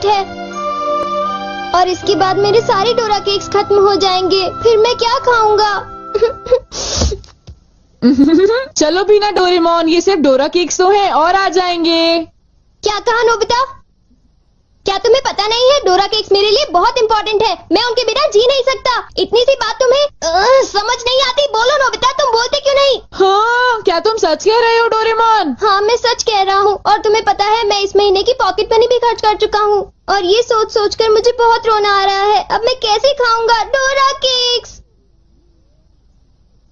Important है। और इसके बाद मेरे सारे डोरा केक्स खत्म हो जाएंगे, फिर मैं क्या खाऊंगा? चलो भी ना डोरेमोन, ये सिर्फ डोरा केक्स तो हैं और आ जाएंगे। क्या कहा नोबिता? क्या तुम्हें पता नहीं है, डोरा केक्स मेरे लिए बहुत इम्पोर्टेंट है, मैं उनके बिना जी नहीं सकता। इतनी सी बात तुम्हें समझ नहीं आती? बोलो नोबिता, तुम बोलते क्यों नहीं? हाँ, क्या तुम सच कह रहे हो डोरेमोन? हाँ, मैं सच कह रहा हूँ। और तुम्हें पता है, मैं इस महीने की पॉकेट मनी भी खर्च कर चुका हूँ। और ये सोच सोच कर मुझे बहुत रोना आ रहा है। अब मैं कैसे खाऊंगा डोरा केक्स?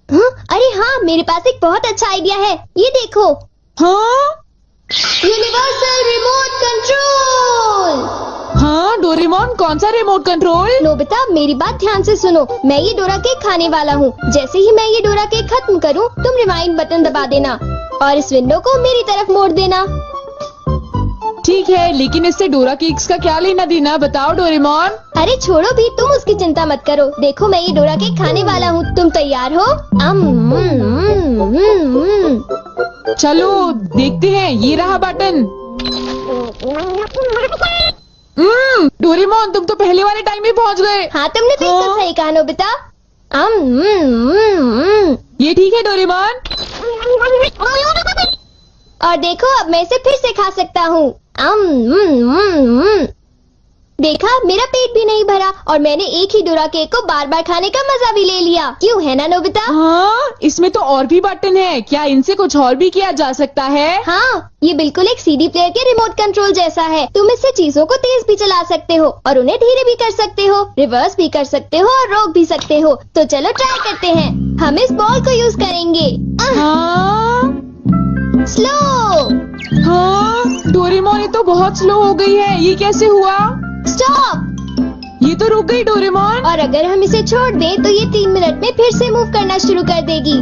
अरे हाँ, मेरे पास एक बहुत अच्छा आइडिया है, ये देखो। हाँ, यूनिवर्सल रिमोट कंट्रोल। हाँ डोरेमोन, कौन सा रिमोट कंट्रोल? नोबिता, मेरी बात ध्यान से सुनो। मैं ये डोरा केक खाने वाला हूँ। जैसे ही मैं ये डोरा केक खत्म करूँ, तुम रिवाइंड बटन दबा देना और इस विंडो को मेरी तरफ मोड़ देना। ठीक है, लेकिन इससे डोरा केक्स का क्या लेना देना, बताओ डोरेमोन। अरे छोड़ो भी, तुम उसकी चिंता मत करो। देखो, मैं ये डोरा केक खाने वाला हूँ। तुम तैयार हो? चलो देखते हैं, ये रहा बटन। डोरेमोन, तुम तो पहले वाले टाइम में पहुँच गए। हाँ, तुमने बिल्कुल सही कहा नोबिता। ये ठीक है डोरेमोन। और देखो, अब मैं इसे फिर से खा सकता हूँ। देखा, मेरा पेट भी नहीं भरा और मैंने एक ही डोरा केक को बार बार खाने का मजा भी ले लिया। क्यों, है ना नोबिता? हाँ, इसमें तो और भी बटन है, क्या इनसे कुछ और भी किया जा सकता है? हाँ, ये बिल्कुल एक सीडी प्लेयर के रिमोट कंट्रोल जैसा है। तुम इससे चीजों को तेज भी चला सकते हो और उन्हें धीरे भी कर सकते हो, रिवर्स भी कर सकते हो और रोक भी सकते हो। तो चलो ट्राई करते हैं। हम इस बॉल को यूज करेंगे। हाँ, स्लो। हाँ डोरेमोन, ये तो बहुत स्लो हो गई है, ये कैसे हुआ? स्टॉप। ये तो रुक गई डोरेमोन। और अगर हम इसे छोड़ दें तो ये 3 मिनट में फिर से मूव करना शुरू कर देगी।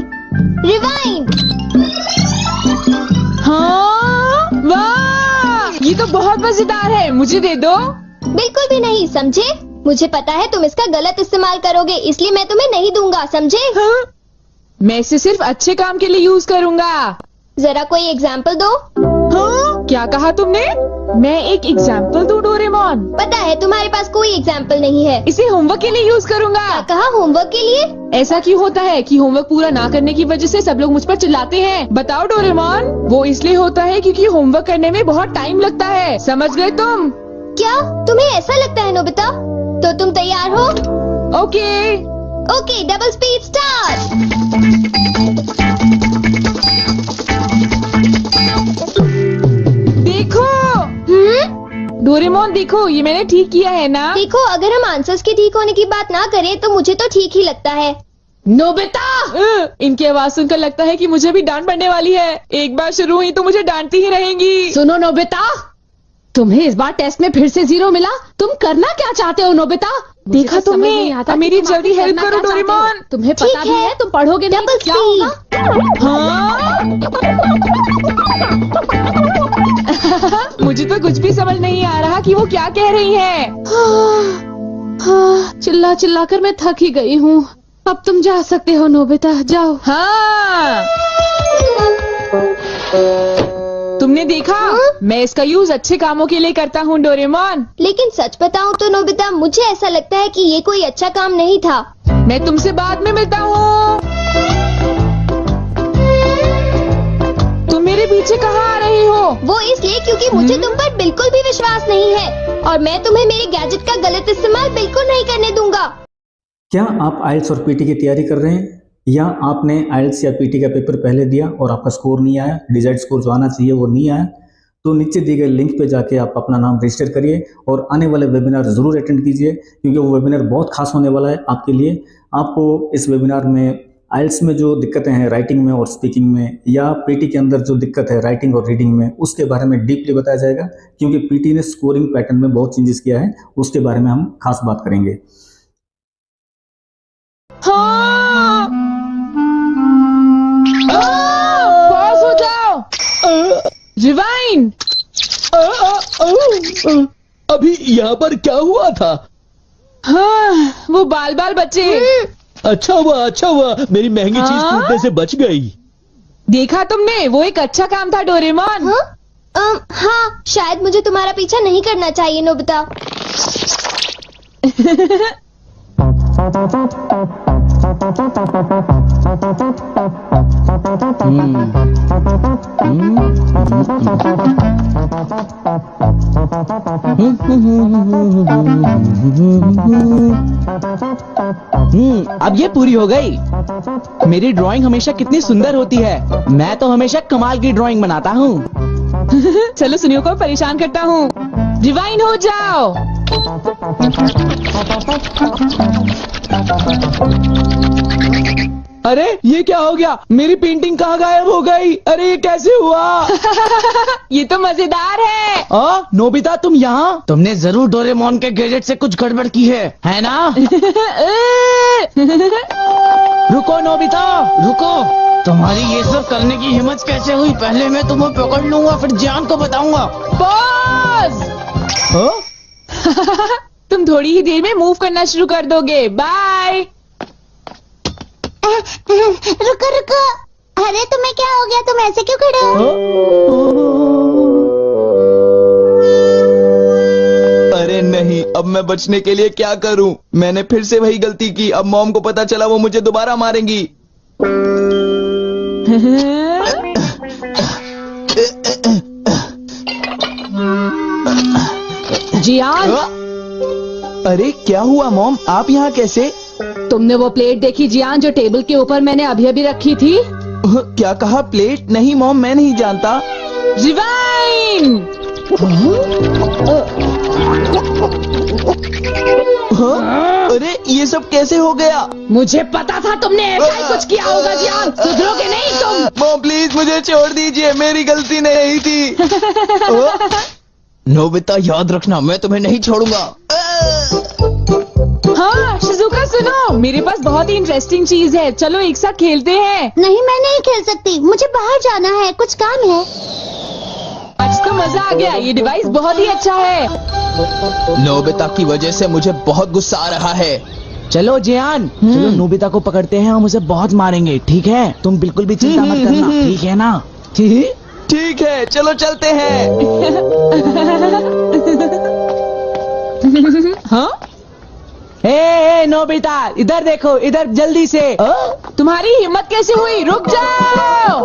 रिवाइंड। हाँ, वाह, ये तो बहुत मजेदार है, मुझे दे दो। बिल्कुल भी नहीं, समझे? मुझे पता है तुम इसका गलत इस्तेमाल करोगे, इसलिए मैं तुम्हें नहीं दूंगा, समझे? हाँ? मैं इसे सिर्फ अच्छे काम के लिए यूज करूँगा। जरा कोई एग्जाम्पल दो। हाँ? क्या कहा तुमने? मैं एक एग्जाम्पल दूं डोरेमोन? पता है तुम्हारे पास कोई एग्जाम्पल नहीं है। इसे होमवर्क के लिए यूज करूँगा। क्या कहा, होमवर्क के लिए? ऐसा क्यों होता है कि होमवर्क पूरा ना करने की वजह से सब लोग मुझ पर चिल्लाते हैं? बताओ डोरेमोन। वो इसलिए होता है क्योंकि होमवर्क करने में बहुत टाइम लगता है, समझ गए तुम? क्या तुम्हें ऐसा लगता है नोबिता? तो तुम तैयार हो? Okay. Okay, double speed start. देखो डोरेमोन, देखो ये मैंने ठीक किया है ना? देखो, अगर हम आंसर्स के ठीक होने की बात ना करें तो मुझे तो ठीक ही लगता है। नोबिता, इनकी आवाज सुनकर लगता है कि मुझे भी डांट पड़ने वाली है। एक बार शुरू हुई तो मुझे डांटती ही रहेंगी। सुनो नोबिता, तुम्हें इस बार टेस्ट में फिर से 0 मिला। तुम करना क्या चाहते हो नोबिता? देखा तुमने? मेरी जल्दी हेल्प करो डोरेमोन। तुम्हें पता भी है तुम पढ़ोगे नहीं तो क्या होगा? हाँ? मुझे तो कुछ भी समझ नहीं आ रहा कि वो क्या कह रही है। चिल्ला चिल्ला कर मैं थक ही गई हूँ। अब तुम जा सकते हो नोबिता, जाओ। हाँ, तुमने देखा? मैं इसका यूज अच्छे कामों के लिए करता हूँ डोरेमोन। लेकिन सच बताऊँ तो नोबिता, मुझे ऐसा लगता है कि ये कोई अच्छा काम नहीं था। मैं तुमसे बाद में मिलता हूँ। तुम मेरे पीछे कहाँ आ रही हो? वो इसलिए क्योंकि मुझे तुम पर बिल्कुल भी विश्वास नहीं है और मैं तुम्हें मेरे गैजेट का गलत इस्तेमाल बिल्कुल नहीं करने दूंगा। क्या आप आइल्स और पीटी की तैयारी कर रहे हैं या आपने आइल्स या पीटी का पेपर पहले दिया और आपका स्कोर नहीं आया, डिजायर्ड स्कोर जो आना चाहिए वो नहीं आया, तो नीचे दिए गए लिंक पे जाके आप अपना नाम रजिस्टर करिए और आने वाले वेबिनार ज़रूर अटेंड कीजिए, क्योंकि वो वेबिनार बहुत खास होने वाला है आपके लिए। आपको इस वेबिनार में आइल्स में जो दिक्कतें हैं राइटिंग में और स्पीकिंग में, या पीटी के अंदर जो दिक्कत है राइटिंग और रीडिंग में, उसके बारे में डीपली बताया जाएगा, क्योंकि पीटी ने स्कोरिंग पैटर्न में बहुत चेंजेस किया है, उसके बारे में हम खास बात करेंगे। हाँ, पास हो जाओ। रिवाइंड। अभी यहाँ पर क्या हुआ था? हाँ, वो बाल बाल बच्चे। अच्छा हुआ, मेरी महंगी चीज टूटने से बच गई। देखा तुमने? वो एक अच्छा काम था डोरेमोन। हाँ? हाँ, शायद मुझे तुम्हारा पीछा नहीं करना चाहिए नोबिता। अब ये पूरी हो गई। मेरी ड्राइंग हमेशा कितनी सुंदर होती है। मैं तो हमेशा कमाल की ड्राइंग बनाता हूँ। चलो सुनियो को परेशान करता हूँ। रिवाइंड हो जाओ। अरे ये क्या हो गया? मेरी पेंटिंग कहाँ गायब हो गई? अरे ये कैसे हुआ? ये तो मजेदार है। नोबिता तुम यहाँ? तुमने जरूर डोरेमोन के गैजेट से कुछ गड़बड़ की है ना? रुको नोबिता, रुको। तुम्हारी ये सब करने की हिम्मत कैसे हुई? पहले मैं तुम्हें पकड़ लूंगा, फिर जान को बताऊंगा। पॉज। तुम थोड़ी ही देर में मूव करना शुरू कर दोगे। बाय। रुको रुको। अरे तुम्हें क्या हो गया? तुम ऐसे क्यों खड़े हो? अरे नहीं, अब मैं बचने के लिए क्या करूं? मैंने फिर से वही गलती की। अब मॉम को पता चला, वो मुझे दोबारा मारेंगी। जियान, अरे क्या हुआ मॉम? आप यहाँ कैसे? तुमने वो प्लेट देखी जियान जो टेबल के ऊपर मैंने अभी अभी रखी थी? क्या कहा? प्लेट? नहीं मॉम, मैं नहीं जानता। रिवाइंड। अरे ये सब कैसे हो गया? मुझे पता था तुमने ऐसा ही कुछ किया होगा जियान। सुधरोगे नहीं तुम। मॉम प्लीज मुझे छोड़ दीजिए, मेरी गलती नहीं थी। नोबिता याद रखना, मैं तुम्हें नहीं छोड़ूंगा। हाँ शिजुका सुनो, मेरे पास बहुत ही इंटरेस्टिंग चीज है। चलो एक साथ खेलते हैं। नहीं, मैं नहीं खेल सकती। मुझे बाहर जाना है, कुछ काम है। आज तो मजा आ गया। ये डिवाइस बहुत ही अच्छा है। नोबिता की वजह से मुझे बहुत गुस्सा आ रहा है। चलो जियान, चलो नोबिता को पकड़ते हैं, हम उसे बहुत मारेंगे। ठीक है? तुम बिल्कुल भी चिंता मत करना, ठीक है ना? ठीक है, चलो चलते हैं। हाँ? ए नोबिता, इधर देखो, इधर जल्दी से। तुम्हारी हिम्मत कैसे हुई? रुक जाओ।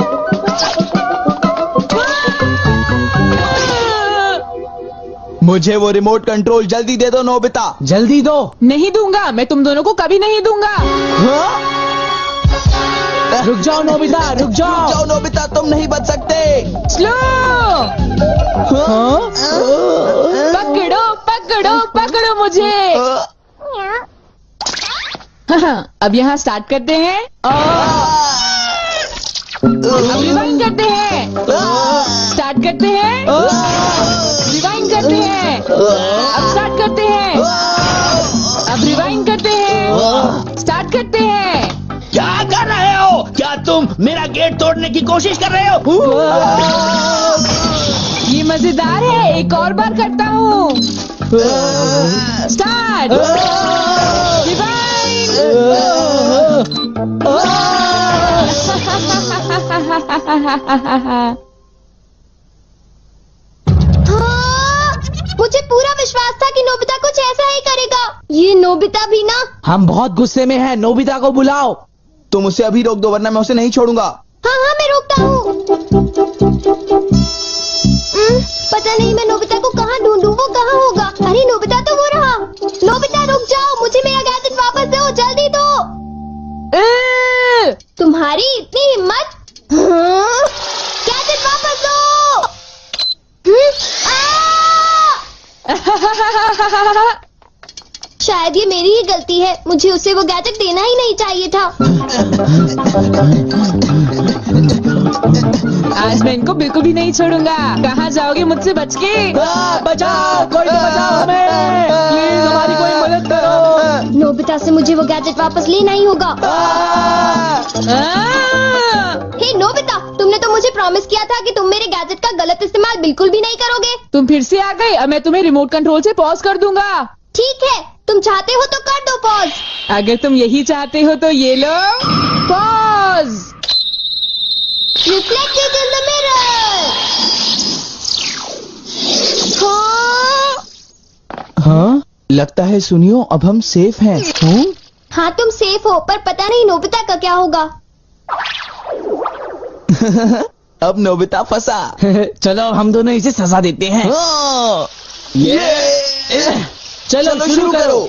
मुझे वो रिमोट कंट्रोल जल्दी दे दो नोबिता, जल्दी दो। नहीं दूंगा, मैं तुम दोनों को कभी नहीं दूंगा। रुक जाओ नोबिता, रुक जाओ नोबिता, तुम नहीं बच सकते। स्लो। पकड़ो पकड़ो पकड़ो मुझे। अब यहाँ स्टार्ट करते हैं। अब रिवाइंड करते हैं। स्टार्ट करते हैं। रिवाइंड करते हैं। अब स्टार्ट करते हैं। अब रिवाइंड करते हैं। स्टार्ट करते हैं। क्या कर रहे हो? क्या तुम मेरा गेट तोड़ने की कोशिश कर रहे हो? ये मजेदार है, एक और बार करता हूँ। स्टार्ट। रिवाइंड। मुझे पूरा विश्वास था कि नोबिता कुछ ऐसा ही करेगा। ये नोबिता भी ना। हम बहुत गुस्से में हैं, नोबिता को बुलाओ। तुम उसे अभी रोक दो, वरना मैं उसे नहीं छोड़ूंगा। हाँ हाँ, मैं रोकता हूँ। पता नहीं मैं नोबिता को कहाँ ढूंढूं, वो कहाँ होगा? अरे नोबिता तो वो रहा। नोबिता रुक जाओ, मुझे मेरा गैजेट वापस दो, जल्दी दो। तुम्हारी इतनी हिम्मत? गैजेट वापस दो। शायद ये मेरी ही गलती है, मुझे उसे वो गैजेट देना ही नहीं चाहिए था। आज मैं इनको बिल्कुल भी नहीं छोड़ूंगा। कहाँ जाओगे मुझसे बच के? बचाओ, कोई तो बचाओ हमें, प्लीज हमारी कोई मदद करो। नोबिता से मुझे वो गैजेट वापस लेना ही होगा। हे नोबिता, तुमने तो मुझे प्रॉमिस किया था कि तुम मेरे गैजेट का गलत इस्तेमाल बिल्कुल भी नहीं करोगे। तुम फिर से आ गए। अब मैं तुम्हें रिमोट कंट्रोल से पॉज कर दूंगा। ठीक है, तुम चाहते हो तो कर दो पॉज। अगर तुम यही चाहते हो तो ये लो pause. Reflected in the mirror. हाँ, लगता है सुनियो अब हम सेफ हैं। हाँ तुम सेफ हो, पर पता नहीं नोबिता का क्या होगा। अब नोबिता फंसा। चलो हम दोनों इसे सजा देते हैं। ये चलो शुरू करो।